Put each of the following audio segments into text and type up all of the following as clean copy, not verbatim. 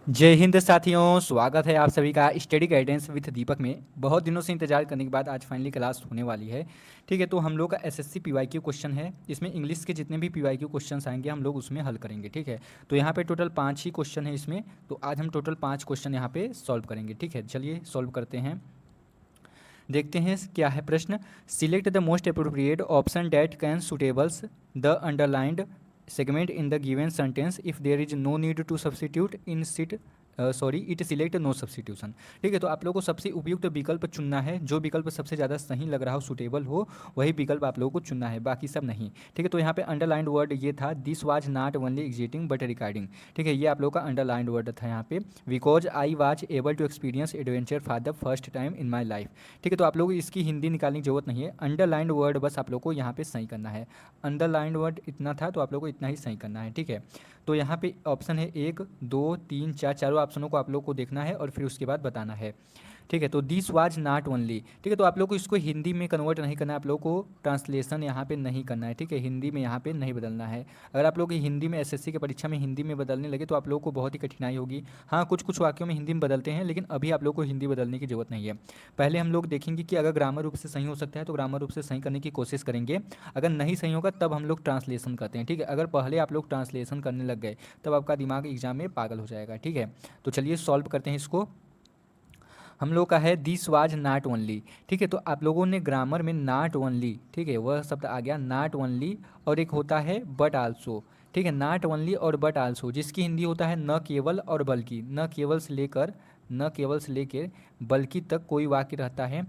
जय हिंद साथियों, स्वागत है आप सभी का स्टडी गाइडेंस विथ दीपक में। बहुत दिनों से इंतजार करने के बाद आज फाइनली क्लास होने वाली है। ठीक है, तो हम लोग का एसएससी पीवाईक्यू क्वेश्चन है। इसमें इंग्लिश के जितने भी पीवाईक्यू क्वेश्चंस आएंगे हम लोग उसमें हल करेंगे। ठीक है, तो यहाँ पे टोटल 5 ही क्वेश्चन है इसमें। तो आज हम टोटल 5 क्वेश्चन यहाँ पे सॉल्व करेंगे। ठीक है, चलिए सॉल्व करते हैं। देखते हैं क्या है प्रश्न। Select the most appropriate option that can suitables the underlined segment in the given sentence if there is no need to substitute in sit it select no substitution. ठीक है, तो आप लोगों को सबसे उपयुक्त विकल्प चुनना है। जो विकल्प सबसे ज़्यादा सही लग रहा हो, सुटेबल हो, वही विकल्प आप लोगों को चुनना है, बाकी सब नहीं। ठीक है, तो यहाँ पे अंडरलाइंड वर्ड ये था, this was not only exiting but recording. ठीक है, ये आप लोगों का अंडरलाइंड वर्ड था यहाँ पे। Because I was able to experience adventure for the first time in my life. ठीक है, तो आप लोग इसकी हिंदी निकालने की जरूरत नहीं है। अंडरलाइंड वर्ड बस आप लोग को यहाँ पे सही करना है। अंडरलाइंड वर्ड इतना था तो आप लोग को इतना ही सही करना है। ठीक है, तो यहाँ पे ऑप्शन है 1 2 3 4, चारों ऑप्शनों को आप लोग को देखना है और फिर उसके बाद बताना है। ठीक है, तो दिस वाज नॉट ओनली। ठीक है, तो आप लोग को इसको हिंदी में कन्वर्ट नहीं करना है, आप लोग को ट्रांसलेशन यहाँ पे नहीं करना है। ठीक है, हिंदी में यहाँ पे नहीं बदलना है। अगर आप लोग हिंदी में एसएससी की परीक्षा में हिंदी में बदलने लगे तो आप लोग को बहुत ही कठिनाई होगी। हाँ, कुछ कुछ वाक्यों में हिंदी में बदलते हैं, लेकिन अभी आप लोग को हिंदी बदलने की जरूरत नहीं है। पहले हम लोग देखेंगे कि अगर ग्रामर रूप से सही हो सकता है तो ग्रामर रूप से सही करने की कोशिश करेंगे। अगर नहीं सही होगा तब हम लोग ट्रांसलेशन करते हैं। ठीक है, अगर पहले आप लोग ट्रांसलेशन करने लग गए तब आपका दिमाग एग्जाम में पागल हो जाएगा। ठीक है, तो चलिए सॉल्व करते हैं इसको। हम लोग का है दिस वाज नॉट ओनली। ठीक है, तो आप लोगों ने ग्रामर में नॉट ओनली, ठीक है, वह शब्द आ गया नॉट ओनली, और एक होता है बट आल्सो। ठीक है, नॉट ओनली और बट आल्सो, जिसकी हिंदी होता है न केवल और बल्कि। न केवल से लेकर बल्कि तक कोई वाक्य रहता है।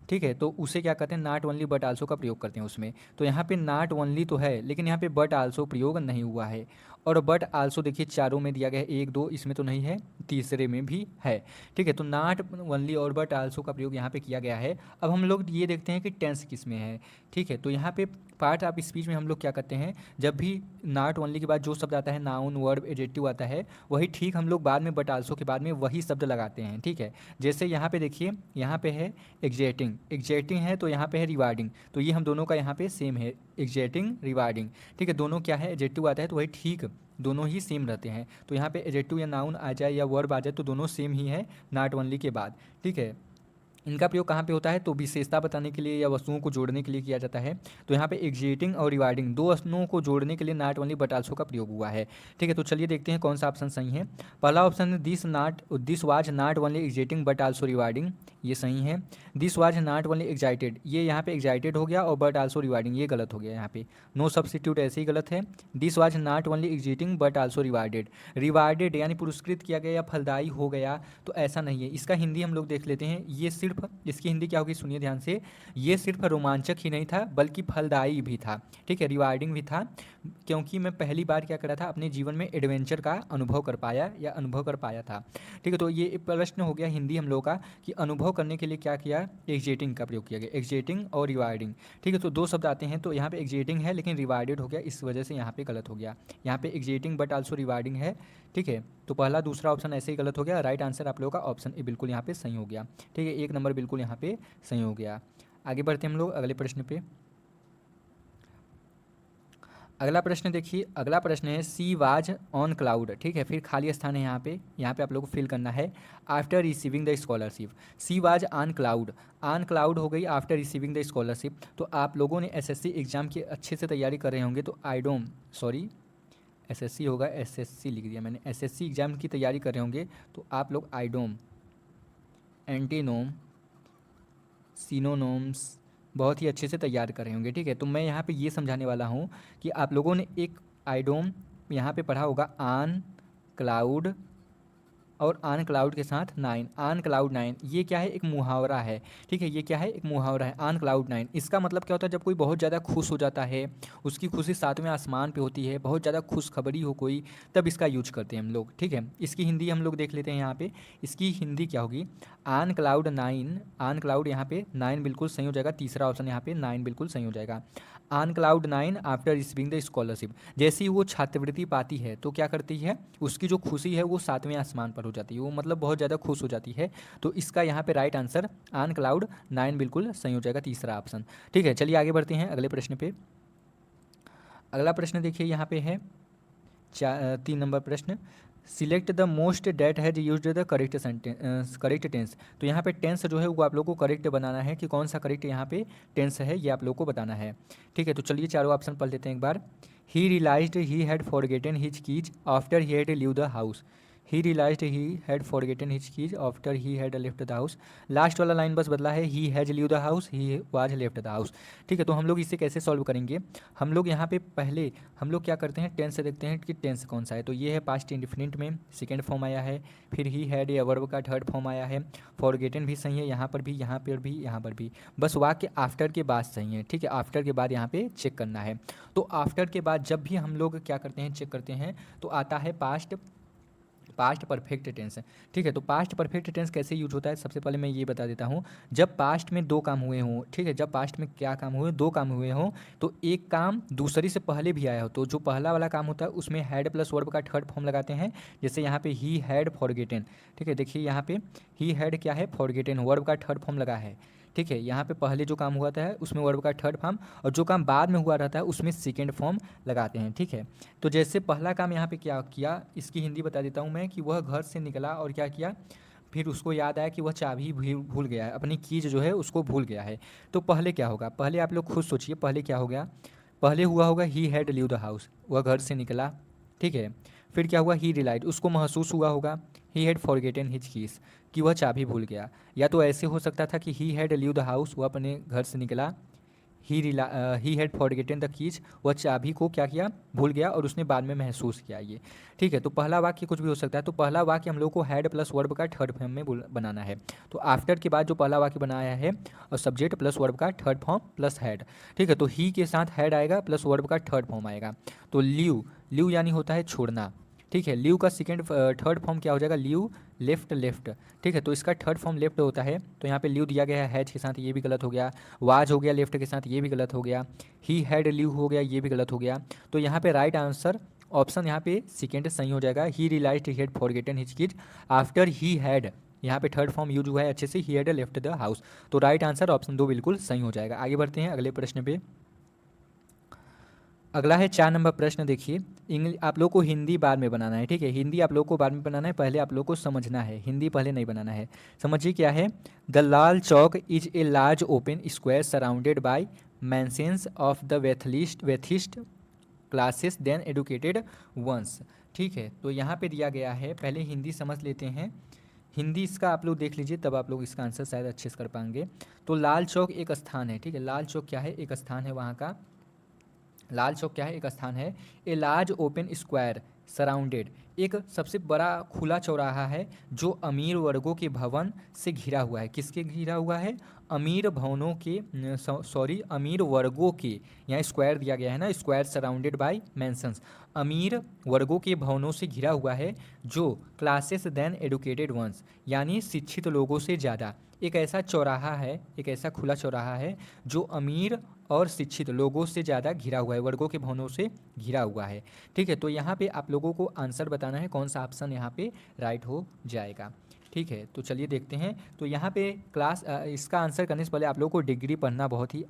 ठीक है, तो उसे क्या कहते हैं, नॉट ओनली बट आल्सो का प्रयोग करते हैं उसमें। तो यहाँ पे नॉट ओनली तो है, लेकिन यहाँ पे बट आल्सो प्रयोग नहीं हुआ है। और बट आल्सो देखिए चारों में दिया गया है, 1 2 इसमें तो नहीं है, तीसरे में भी है। ठीक है, तो नॉट ओनली और बट आल्सो का प्रयोग यहाँ पे किया गया है। अब हम लोग ये देखते हैं कि टेंस किस में है। ठीक है, तो यहाँ पे पार्ट ऑफ स्पीच में हम लोग क्या करते हैं, जब भी नॉट ओनली के बाद जो शब्द आता है, नाउन वर्ब एडजेक्टिव आता है, वही ठीक हम लोग बाद में बट आल्सो के बाद में वही शब्द लगाते हैं। ठीक है, जैसे यहाँ पे देखिए, यहाँ पे है एग्जैक्टिंग, एग्जैक्टिंग है तो यहाँ पे है रिवार्डिंग, तो ये हम दोनों का यहाँ पे सेम है, एग्जैक्टिंग रिवार्डिंग। ठीक है, दोनों क्या है, एडजेक्टिव आता है तो वही ठीक दोनों ही सेम रहते हैं। तो यहाँ पे एडजेक्टिव या नाउन आ जाए या वर्ब आ जाए तो दोनों सेम ही है नॉट ओनली के बाद। ठीक है, इनका प्रयोग कहाँ पे होता है, तो विशेषता बताने के लिए या वस्तुओं को जोड़ने के लिए किया जाता है। तो यहाँ पे एग्जिटिंग और रिवार्डिंग दो वस्तुओं को जोड़ने के लिए नॉट ओनली बट आल्सो का प्रयोग हुआ है। ठीक है, तो चलिए देखते हैं कौन सा ऑप्शन सही है। पहला ऑप्शन है this was not only exiting but also rewarding, ये सही है। दिस वाज नॉट ओनली एग्जाइटेड, ये यहाँ पे एग्जाइटेड हो गया, और बट आल्सो रिवार्डिंग ये गलत हो गया यहाँ पे। नो सब्सटीट्यूट ऐसे ही गलत है। This was not only exiting but also rewarded, rewarded यानी पुरस्कृत किया गया या फलदायी हो गया, तो ऐसा नहीं है। इसका हिंदी हम लोग देख लेते हैं, ये सिर्फ इसकी हिंदी क्या होगी सुनिए ध्यान से। ये सिर्फ रोमांचक ही नहीं था बल्कि फलदायी भी था। ठीक है, रिवार्डिंग भी था, क्योंकि मैं पहली बार क्या करा था, अपने जीवन में एडवेंचर का अनुभव कर पाया या अनुभव कर पाया था। ठीक है, तो ये प्रश्न हो गया हिंदी हम लोग का कि अनुभव करने के लिए क्या किया, एग्जेटिंग का प्रयोग किया गया, एग्जेटिंग और रिवार्डिंग। ठीक है, तो दो शब्द आते हैं, तो यहाँ पे एग्जेटिंग है लेकिन रिवार्डेड हो गया, इस वजह से यहाँ पे गलत हो गया। यहाँ पे एग्जेटिंग बट आल्सो रिवार्डिंग है। ठीक है, तो पहला दूसरा ऑप्शन ऐसे ही गलत हो गया। राइट आंसर आप लोगों का ऑप्शन ए बिल्कुल यहाँ पे सही हो गया। ठीक है, 1 नंबर बिल्कुल यहाँ पे सही हो गया। आगे बढ़ते हैं हम लोग अगले प्रश्न पे। अगला प्रश्न देखिए, अगला प्रश्न है सी वाज ऑन क्लाउड। ठीक है, फिर खाली स्थान है यहाँ पे आप लोग को फिल करना है। After receiving the scholarship, she was on cloud हो गई आफ्टर रिसीविंग द स्कॉलरशिप। तो आप लोगों ने एसएससी एग्जाम की अच्छे से तैयारी कर रहे होंगे, तो आईडोम सॉरी एसएससी होगा, एसएससी लिख दिया मैंने, एसएससी एग्जाम की तैयारी कर रहे होंगे तो आप लोग आईडोम, एंटीनोम, सिनोनोम्स बहुत ही अच्छे से तैयार कर रहे होंगे। ठीक है, तो मैं यहाँ पे ये समझाने वाला हूँ कि आप लोगों ने एक आइडोम यहाँ पे पढ़ा होगा, आन क्लाउड और आन क्लाउड के साथ 9, आन क्लाउड 9, ये क्या है, एक मुहावरा है। ठीक है, ये क्या है, एक मुहावरा है, आन क्लाउड 9। इसका मतलब क्या होता है, जब कोई बहुत ज़्यादा खुश हो जाता है, उसकी खुशी 7वें आसमान पे होती है, बहुत ज़्यादा खुशखबरी हो कोई, तब इसका यूज करते हैं हम लोग। ठीक है, इसकी हिंदी हम लोग देख लेते हैं यहाँ पे। इसकी हिंदी क्या होगी, आन क्लाउड 9, आन क्लाउड यहाँ पे 9 बिल्कुल सही हो जाएगा, तीसरा ऑप्शन यहाँ पे 9 बिल्कुल सही हो जाएगा। On cloud 9 after receiving the scholarship, जैसे ही वो छात्रवृत्ति पाती है तो क्या करती है, उसकी जो खुशी है वो 7वें आसमान पर हो जाती है, वो मतलब बहुत ज़्यादा खुश हो जाती है। तो इसका यहाँ पे राइट आंसर ऑन क्लाउड 9 बिल्कुल सही हो जाएगा, तीसरा ऑप्शन। ठीक है, चलिए आगे बढ़ते हैं अगले प्रश्न पे। अगला प्रश्न देखिए यहाँ पे है 3 नंबर प्रश्न, select the most that has used the correct tense. तो यहाँ पे टेंस जो है वो आप लोग को करेक्ट बनाना है कि कौन सा करेक्ट यहाँ पे टेंस है, ये आप लोग को बताना है। ठीक है, तो चलिए चारों ऑप्शन पढ़ लेते हैं एक बार। He realized he had forgotten his keys after he had leave the house. He realized he had forgotten his keys after he had left the house. Last वाला लाइन बस बदला है, he has leave the house, he was left the house. ठीक है, तो हम लोग इसे कैसे सॉल्व करेंगे? हम लोग यहाँ पे पहले हम लोग क्या करते हैं, टेंस से देखते हैं कि टेंस कौन सा है। तो ये है पास्ट इंडिफिनिट में सेकेंड फॉर्म आया है, फिर ही हैड या वर्ब का थर्ड फॉर्म आया है। फॉरगेटन भी सही है, यहाँ पर भी, यहाँ पर भी, यहाँ पर भी, बस वाक्य आफ्टर के बाद सही है। ठीक है, आफ्टर के बाद यहाँ पे चेक करना है। तो आफ्टर के बाद जब भी हम लोग क्या करते हैं, चेक करते हैं, तो आता है पास्ट परफेक्ट टेंस। ठीक है, तो पास्ट परफेक्ट टेंस कैसे यूज होता है, सबसे पहले मैं ये बता देता हूँ। जब पास्ट में दो काम हुए हों, ठीक है, जब पास्ट में क्या काम हुए, दो काम हुए हों, तो एक काम दूसरी से पहले भी आया हो, तो जो पहला वाला काम होता है उसमें हैड प्लस वर्ब का थर्ड फॉर्म लगाते हैं। जैसे यहाँ पे ही हैड फॉरगेटन, ठीक है, देखिए यहाँ पे ही हैड क्या है, फॉरगेटन, वर्ब का थर्ड फॉर्म लगा है। ठीक है, यहाँ पे पहले जो काम हुआ था उसमें वर्ब का थर्ड फॉर्म, और जो काम बाद में हुआ रहता है उसमें सेकेंड फॉर्म लगाते हैं। ठीक है, तो जैसे पहला काम यहाँ पे क्या किया, इसकी हिंदी बता देता हूँ मैं, कि वह घर से निकला और क्या किया, फिर उसको याद आया कि वह चाबी भूल गया है, अपनी कीज जो है उसको भूल गया है। तो पहले क्या होगा, पहले आप लोग खुद सोचिए, पहले क्या हो गया, पहले हुआ होगा ही हैड लीव द हाउस, वह घर से निकला। ठीक है, फिर क्या हुआ, ही रिलाइड, उसको महसूस हुआ होगा, ही हैड फॉरगेटन हिज कीज, कि वह चाबी भूल गया। या तो ऐसे हो सकता था कि ही हैड लीव द हाउस, वह अपने घर से निकला, ही हैड फॉरगेटन द कीज, वह चाबी को क्या किया, भूल गया, और उसने बाद में महसूस किया ये। ठीक है, तो पहला वाक्य कुछ भी हो सकता है। तो पहला वाक्य हम लोग को हैड प्लस वर्ब का थर्ड फॉर्म में बनाना है। तो आफ्टर के बाद जो पहला वाक्य बनाया है, और सब्जेक्ट प्लस वर्ब का थर्ड फॉर्म प्लस हैड। ठीक है, तो ही के साथ हैड आएगा प्लस वर्ब का थर्ड फॉर्म आएगा। तो लीव, लीव यानी होता है छोड़ना। ठीक है, लीव का सेकेंड थर्ड फॉर्म क्या हो जाएगा, लीव लेफ्ट लेफ्ट। ठीक है, तो इसका थर्ड फॉर्म लेफ्ट होता है, तो यहाँ पे लीव दिया गया है हैज के साथ, ये भी गलत हो गया। वाज हो गया लेफ्ट के साथ, ये भी गलत हो गया। ही हैड लीव हो गया, ये भी गलत हो गया। तो यहाँ पे राइट आंसर ऑप्शन यहाँ पे सेकेंड सही हो जाएगा, he realized he had forgotten his keys after he had, यहाँ पे थर्ड फॉर्म यूज हुआ है अच्छे से, he had left the house. तो राइट आंसर ऑप्शन 2 बिल्कुल सही हो जाएगा। आगे बढ़ते हैं अगले प्रश्न पे। अगला है 4 नंबर प्रश्न। देखिए, इंग्लिश आप लोग को हिंदी बाद में बनाना है। ठीक है, हिंदी आप लोग को बाद में बनाना है, पहले आप लोग को समझना है, हिंदी पहले नहीं बनाना है। समझिए क्या है, the Lal Chowk is a large open square surrounded by mansions of the wealthiest classes then educated ones. ठीक है, तो यहाँ पे दिया गया है, पहले हिंदी समझ लेते हैं। हिंदी इसका आप लोग देख लीजिए, तब आप लोग इसका आंसर शायद अच्छे से कर पाएंगे। तो लाल चौक एक स्थान है। ठीक है, लाल चौक क्या है, एक स्थान है वहाँ का। लाल चौक क्या है, एक स्थान है। ए लार्ज ओपन स्क्वायर सराउंडेड, एक सबसे बड़ा खुला चौराहा है जो अमीर वर्गों के भवन से घिरा हुआ है। किसके घिरा हुआ है, अमीर भवनों के, सॉरी अमीर वर्गों के, यहाँ स्क्वायर दिया गया है ना, स्क्वायर सराउंडेड बाय मैंशंस, अमीर वर्गों के भवनों से घिरा हुआ है, जो क्लासेस देन एडुकेटेड वंस, यानी शिक्षित लोगों से ज़्यादा। एक ऐसा चौराहा है, एक ऐसा खुला चौराहा है जो अमीर और शिक्षित लोगों से ज़्यादा घिरा हुआ है, वर्गों के भवनों से घिरा हुआ है। ठीक है, तो यहाँ पे आप लोगों को आंसर बताना है कौन सा ऑप्शन यहाँ पे राइट हो जाएगा। ठीक है, तो चलिए देखते हैं। तो यहाँ पे इसका आंसर करने से पहले आप लोगों को डिग्री पढ़ना बहुत ही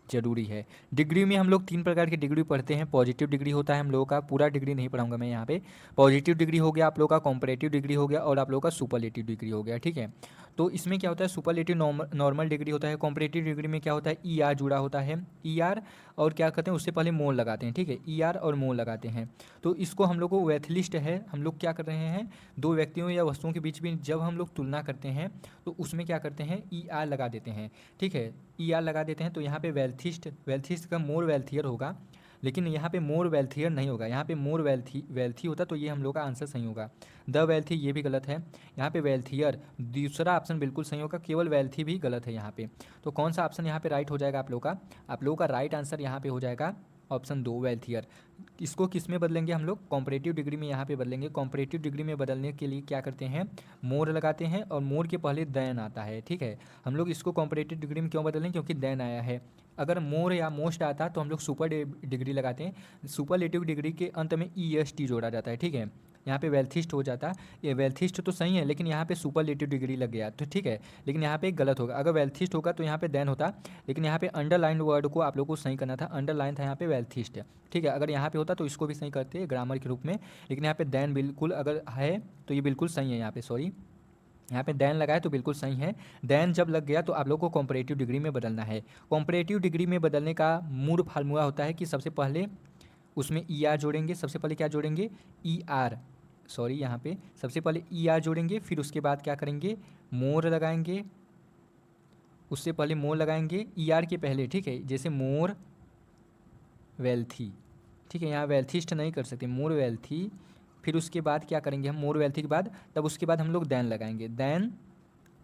जरूरी है। डिग्री में हम लोग 3 प्रकार की डिग्री पढ़ते हैं। पॉजिटिव डिग्री होता है हम लोगों का, पूरा डिग्री नहीं पढ़ाऊंगा मैं यहाँ पे। पॉजिटिव डिग्री हो गया आप लोगों का, कॉम्परेटिव डिग्री हो गया, और आप लोगों का सुपरलेटिव डिग्री हो गया। ठीक है, तो इसमें क्या होता है, सुपरलेटिव नॉर्मल डिग्री होता है। कॉम्परेटिव डिग्री में क्या होता है, ई आर जुड़ा होता है, ई आर, और क्या करते हैं उससे पहले मोल लगाते हैं। ठीक है, ई आर और मोल लगाते हैं। तो इसको हम लोग को वैथलिस्ट है, हम लोग क्या कर रहे हैं, दो व्यक्तियों या वस्तुओं के बीच में जब हम लोग तुलना करते हैं तो उसमें क्या करते हैं, ई आर लगा देते हैं। ठीक है, ई आर लगा देते हैं। तो यहाँ पे वेल्थिस्ट का मोर वेल्थियर होगा, लेकिन यहाँ पे मोर वेल्थियर नहीं होगा, यहाँ पे मोर वेल्थी होता, तो ये हम लोग का आंसर सही होगा। द वेल्थी ये भी गलत है, यहाँ पे वेल्थियर दूसरा ऑप्शन बिल्कुल सही होगा, केवल वेल्थी भी गलत है यहाँ पे। तो कौन सा ऑप्शन यहाँ पे राइट हो जाएगा आप लोग का, आप लोगों का राइट आंसर यहाँ पे हो जाएगा ऑप्शन 2 वेल्थियर। इसको किस में बदलेंगे हम लोग, कॉम्परेटिव डिग्री में यहाँ पे बदलेंगे। कॉम्परेटिव डिग्री में बदलने के लिए क्या करते हैं, मोर लगाते हैं, और मोर के पहले देन आता है। ठीक है, हम लोग इसको कॉम्परेटिव डिग्री में क्यों बदलें, क्योंकि देन आया है। अगर मोर या मोस्ट आता तो हम लोग सुपर डिग्री लगाते हैं। सुपरलेटिव डिग्री के अंत में ई एस टी जोड़ा जाता है। ठीक है, यहाँ पे वेल्थिस्ट हो जाता। ये वेल्थिस्ट तो सही है, लेकिन यहाँ पे सुपरलेटिव डिग्री लग गया तो ठीक है, लेकिन यहाँ पे गलत होगा। अगर वेल्थिस्ट होगा तो यहाँ पे देन होता, लेकिन यहाँ पे अंडरलाइन वर्ड को आप लोग को सही करना था, अंडरलाइन था यहाँ पे वेल्थिस्ट, ठीक है। अगर यहाँ पे होता तो इसको भी सही करते ग्रामर के रूप में, लेकिन यहाँ पे देन बिल्कुल अगर है तो ये बिल्कुल सही है। यहाँ पे सॉरी, यहाँ पे देन लगा है तो बिल्कुल सही है। देन जब लग गया तो आप लोग को कॉम्परेटिव डिग्री में बदलना है। कॉम्परेटिव डिग्री में बदलने का मूल फार्मूला होता है कि सबसे पहले उसमें ई आर जोड़ेंगे। सबसे पहले क्या जोड़ेंगे? ई आर, सॉरी यहाँ पे सबसे पहले ई आर जोड़ेंगे, फिर उसके बाद क्या करेंगे? मोर लगाएंगे। उससे पहले मोर लगाएंगे ई आर के पहले, ठीक है। जैसे मोर वेल्थी, ठीक है, यहाँ वेल्थिस्ट नहीं कर सकते, मोर वेल्थी। फिर उसके बाद क्या करेंगे हम? मोर वेल्थी के बाद तब उसके बाद हम लोग देन लगाएंगे, then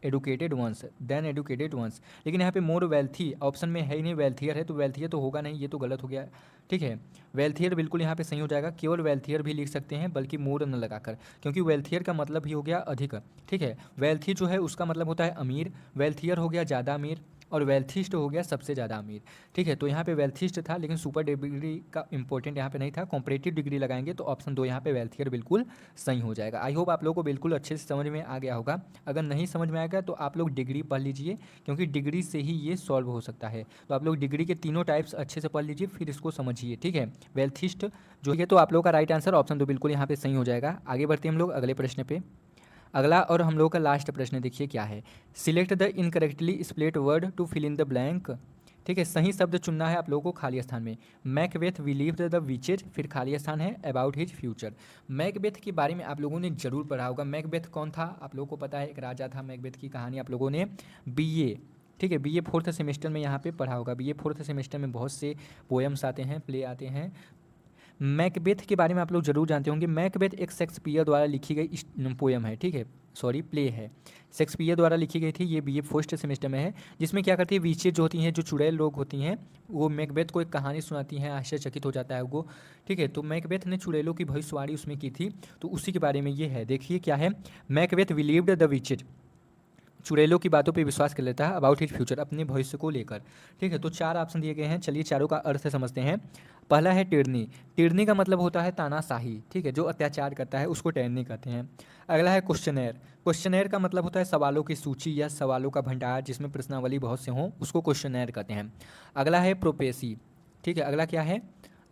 educated ones, then educated ones. लेकिन यहाँ पे मोर वेल्थी ऑप्शन में है ही नहीं, वेल्थियर है, तो वेल्थियर तो होगा नहीं, ये तो गलत हो गया, ठीक है। वेल्थियर बिल्कुल यहाँ पे सही हो जाएगा, केवल वेल्थियर भी लिख सकते हैं बल्कि मोर न लगाकर, क्योंकि वेल्थियर का मतलब भी हो गया अधिक, ठीक है। वेल्थी जो है उसका मतलब होता है अमीर, वेल्थियर हो गया ज़्यादा अमीर, और वेल्थिस्ट हो गया सबसे ज़्यादा अमीर, ठीक है। तो यहाँ पे वेल्थिस्ट था, लेकिन सुपर डिग्री का इंपॉर्टेंट यहाँ पे नहीं था। कॉम्परेटिव डिग्री लगाएंगे तो ऑप्शन 2 यहाँ पे वेल्थियर बिल्कुल सही हो जाएगा। आई होप आप लोगों को बिल्कुल अच्छे से समझ में आ गया होगा। अगर नहीं समझ में आएगा तो आप लोग डिग्री पढ़ लीजिए, क्योंकि डिग्री से ही ये सॉल्व हो सकता है। तो आप लोग डिग्री के तीनों टाइप्स अच्छे से पढ़ लीजिए, फिर इसको समझिए, ठीक है। वेल्थिस्ट जो है, तो आप लोग का राइट आंसर ऑप्शन 2 बिल्कुल यहाँ पे सही हो जाएगा। आगे बढ़ते हैं हम लोग अगले प्रश्न पे। अगला और हम लोग का लास्ट प्रश्न देखिए क्या है। Select the incorrectly split word to fill in the blank, ठीक है। सही शब्द चुनना है आप लोगों को खाली स्थान में। मैकबेथ बिलीव्ड द विचेज, फिर खाली स्थान है अबाउट हिज फ्यूचर। मैकबेथ के बारे में आप लोगों ने जरूर पढ़ा होगा। मैकबेथ कौन था आप लोगों को पता है? एक राजा था। मैकबेथ की कहानी आप लोगों ने बीए, ठीक है, बीए फोर्थ सेमेस्टर में यहाँ पे पढ़ा होगा। बीए फोर्थ सेमेस्टर में बहुत से पोएम्स आते हैं, प्ले आते हैं। मैकबेथ के बारे में आप लोग जरूर जानते होंगे। मैकबेथ एक शेक्सपियर द्वारा लिखी गई पोएम है, ठीक है, सॉरी प्ले है, शेक्सपियर द्वारा लिखी गई थी। ये बीए फर्स्ट सेमेस्टर में है, जिसमें क्या करती है, वीचेज जो होती हैं, जो चुड़ैल लोग होती हैं, वो मैकबेथ को एक कहानी सुनाती हैं, आश्चर्यचकित हो जाता है वो, ठीक है। तो मैकबेथ ने चुड़ैलों की भविष्यवाणी उसमें की थी, तो उसी के बारे में ये है। देखिए क्या है, मैकबेथ बिलीव्ड द विचेज, चुड़ैलों की बातों पे विश्वास कर लेता है, अबाउट हिज फ्यूचर, अपने भविष्य को लेकर, ठीक है। तो 4 ऑप्शन दिए गए हैं, चलिए चारों का अर्थ समझते हैं। पहला है टिरनी। टिरनी का मतलब होता है तानाशाही, ठीक है, जो अत्याचार करता है उसको टिरनी कहते हैं। अगला है क्वेश्चनेयर। क्वेश्चनेयर का मतलब होता है सवालों की सूची या सवालों का भंडार जिसमें प्रश्नावली बहुत से हों, उसको क्वेश्चनेयर कहते हैं। अगला है प्रोपेसी, ठीक है। अगला क्या है?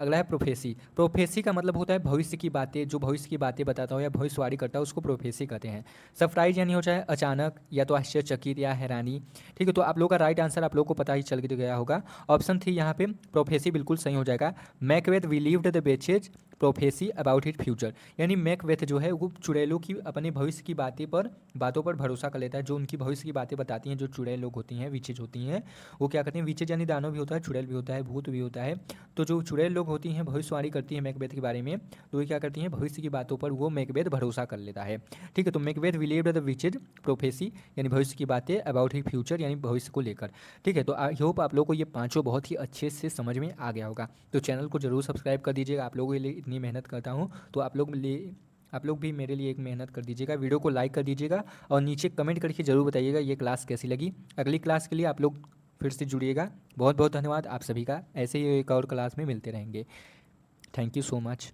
अगला है प्रोफेसी। प्रोफेसी का मतलब होता है भविष्य की बातें, जो भविष्य की बातें बताता हो या भविष्यवाणी करता है उसको प्रोफेसी कहते हैं। सरप्राइज यानी हो चाहे अचानक, या तो आश्चर्यचकित या हैरानी, ठीक है। तो आप लोगों का राइट आंसर आप लोगों को पता ही चल गया होगा, ऑप्शन 3 यहाँ पे प्रोफेसी बिल्कुल सही हो जाएगा। Macbeth believed the witches prophecy about his future, यानी मैकबेथ जो है वो चुड़ैलों की अपने भविष्य की बातों पर भरोसा कर लेता है, जो उनकी भविष्य की बातें बताती हैं। जो चुड़ैल लोग होती हैं, विचेज होती हैं, वो क्या करते हैं, विचेज यानी दानव भी होता है, चुड़ैल भी होता है, भूत भी होता है। तो जो चुड़ैल लोग होती हैं, भविष्यवाणी करती हैं मैकबेथ के बारे में, तो वो क्या करती हैं, भविष्य की बातों पर वो मैकबेथ भरोसा कर लेता है, ठीक है। तो Macbeth believed the witches prophecy यानी भविष्य की बातें, अबाउट हिज फ्यूचर यानी भविष्य को लेकर, ठीक है। तो आई होप आप लोग को ये पांचों बहुत ही अच्छे से समझ में आ गया होगा। तो चैनल को जरूर सब्सक्राइब कर दीजिएगा, आप लोगों के लिए इतनी मेहनत करता हूँ, तो आप लोग भी मेरे लिए एक मेहनत कर दीजिएगा। वीडियो को लाइक कर दीजिएगा और नीचे कमेंट करके ज़रूर बताइएगा ये क्लास कैसी लगी। अगली क्लास के लिए आप लोग फिर से जुड़िएगा। बहुत बहुत धन्यवाद आप सभी का, ऐसे ही एक और क्लास में मिलते रहेंगे। Thank you so much.